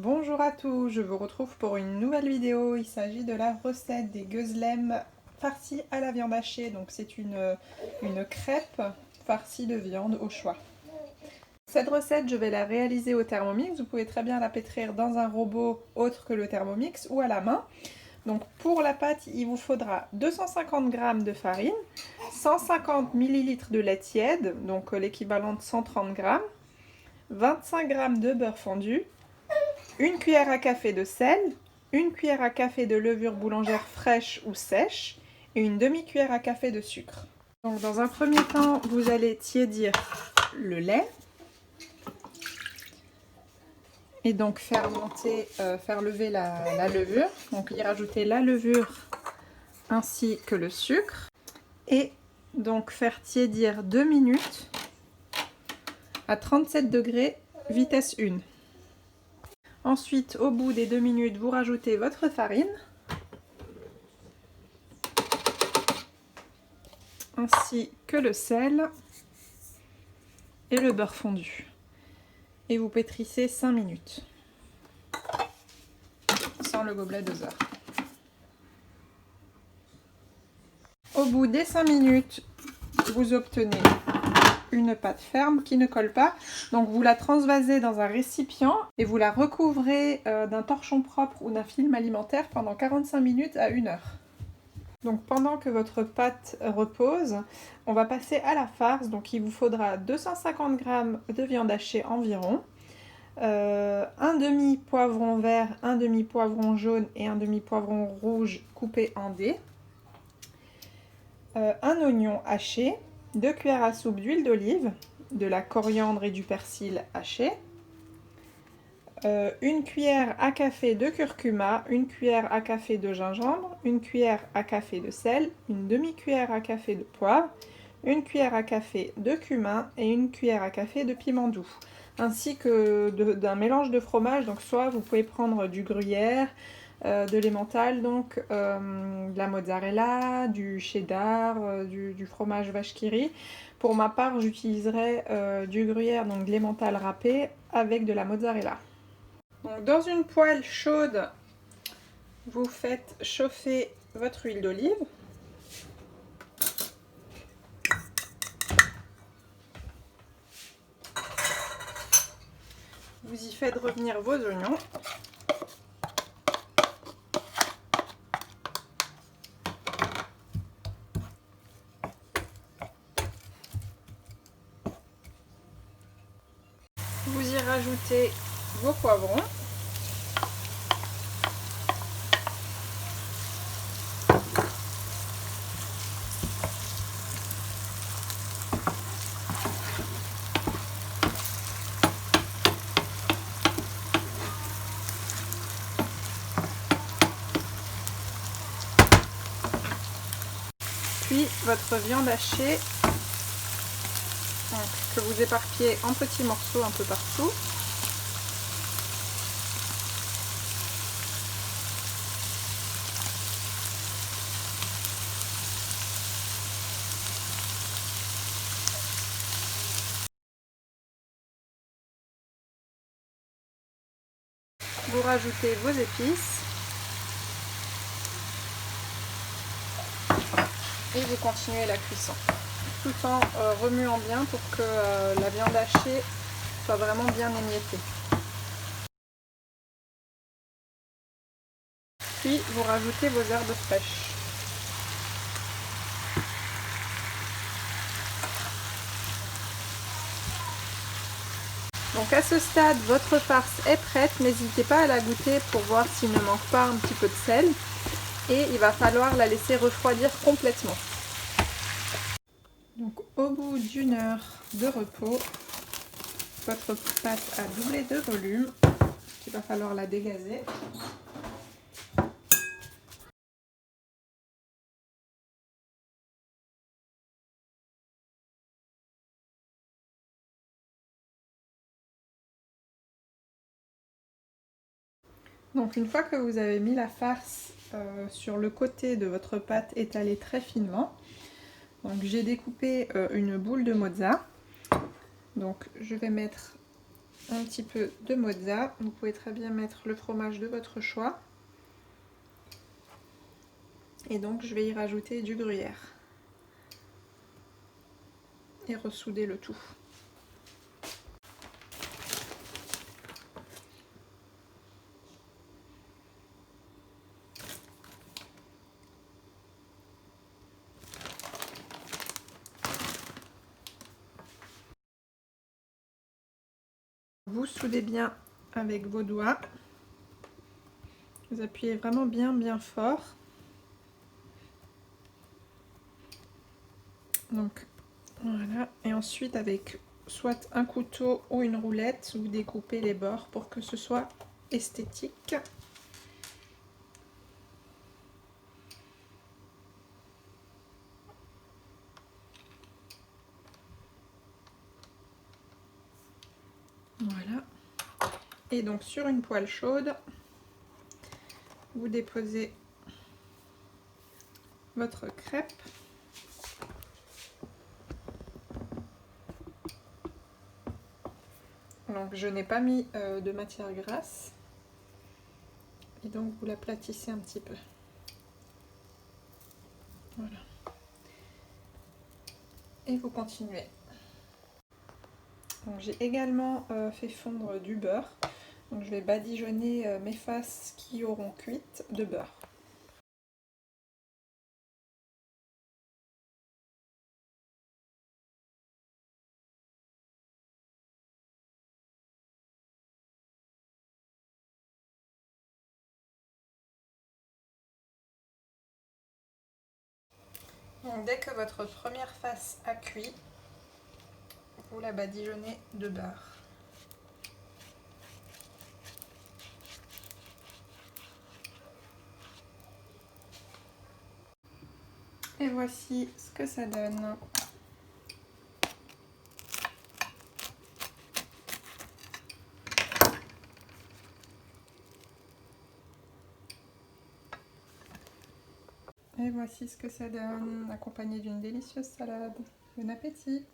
Bonjour à tous, je vous retrouve pour une nouvelle vidéo. Il s'agit de la recette des gözlem farcis à la viande hachée. Donc c'est une crêpe farcie de viande au choix. Cette recette, je vais la réaliser au Thermomix. Vous pouvez très bien la pétrir dans un robot autre que le Thermomix ou à la main. Donc pour la pâte, il vous faudra 250 g de farine, 150 ml de lait tiède, donc l'équivalent de 130 g, 25 g de beurre fondu, une cuillère à café de sel, une cuillère à café de levure boulangère fraîche ou sèche et une demi-cuillère à café de sucre. Donc dans un premier temps, vous allez tiédir le lait et donc faire lever la levure. Donc y rajouter la levure ainsi que le sucre et donc faire tiédir 2 minutes à 37 degrés vitesse 1. Ensuite, au bout des 2 minutes, vous rajoutez votre farine, ainsi que le sel et le beurre fondu. Et vous pétrissez 5 minutes, sans le gobelet doseur. Au bout des 5 minutes, vous obtenez une pâte ferme qui ne colle pas. Donc vous la transvasez dans un récipient et vous la recouvrez d'un torchon propre ou d'un film alimentaire pendant 45 minutes à 1 heure. Donc pendant que votre pâte repose, on va passer à la farce. Donc il vous faudra 250 g de viande hachée environ, un demi poivron vert, un demi poivron jaune et un demi poivron rouge coupé en dés, un oignon haché, 2 cuillères à soupe d'huile d'olive, de la coriandre et du persil haché, une cuillère à café de curcuma, une cuillère à café de gingembre, une cuillère à café de sel, une demi-cuillère à café de poivre, une cuillère à café de cumin et une cuillère à café de piment doux, ainsi que d'un mélange de fromage. Donc soit vous pouvez prendre du gruyère, de l'emmental, donc de la mozzarella, du cheddar, du fromage vache qui rit. Pour ma part, j'utiliserai du gruyère, donc de l'emmental râpé avec de la mozzarella. Donc, dans une poêle chaude, vous faites chauffer votre huile d'olive. Vous y faites revenir vos oignons. Vous y rajoutez vos poivrons. Puis votre viande hachée, donc, que vous éparpillez en petits morceaux un peu partout. Vous rajoutez vos épices et vous continuez la cuisson, tout en remuant bien pour que la viande hachée soit vraiment bien émiettée. Puis vous rajoutez vos herbes fraîches. Donc à ce stade, votre farce est prête. N'hésitez pas à la goûter pour voir s'il ne manque pas un petit peu de sel. Et il va falloir la laisser refroidir complètement. Donc au bout d'1 heure de repos, votre pâte a doublé de volume. Il va falloir la dégazer. Donc une fois que vous avez mis la farce sur le côté de votre pâte étalée très finement, donc j'ai découpé une boule de mozza. Donc je vais mettre un petit peu de mozza. Vous pouvez très bien mettre le fromage de votre choix. Et donc je vais y rajouter du gruyère. Et ressouder le tout. Vous soudez bien avec vos doigts. Vous appuyez vraiment bien fort. Donc voilà. Et ensuite avec soit un couteau ou une roulette, vous découpez les bords pour que ce soit esthétique. Voilà. Et donc sur une poêle chaude, vous déposez votre crêpe. Donc je n'ai pas mis de matière grasse. Et donc vous l'aplatissez un petit peu. Voilà. Et vous continuez. J'ai également fait fondre du beurre. Donc je vais badigeonner mes faces qui auront cuites de beurre. Donc dès que votre première face a cuit, vous la badigeonnez de beurre. Et voici ce que ça donne. Et voici ce que ça donne, accompagné d'une délicieuse salade. Bon appétit!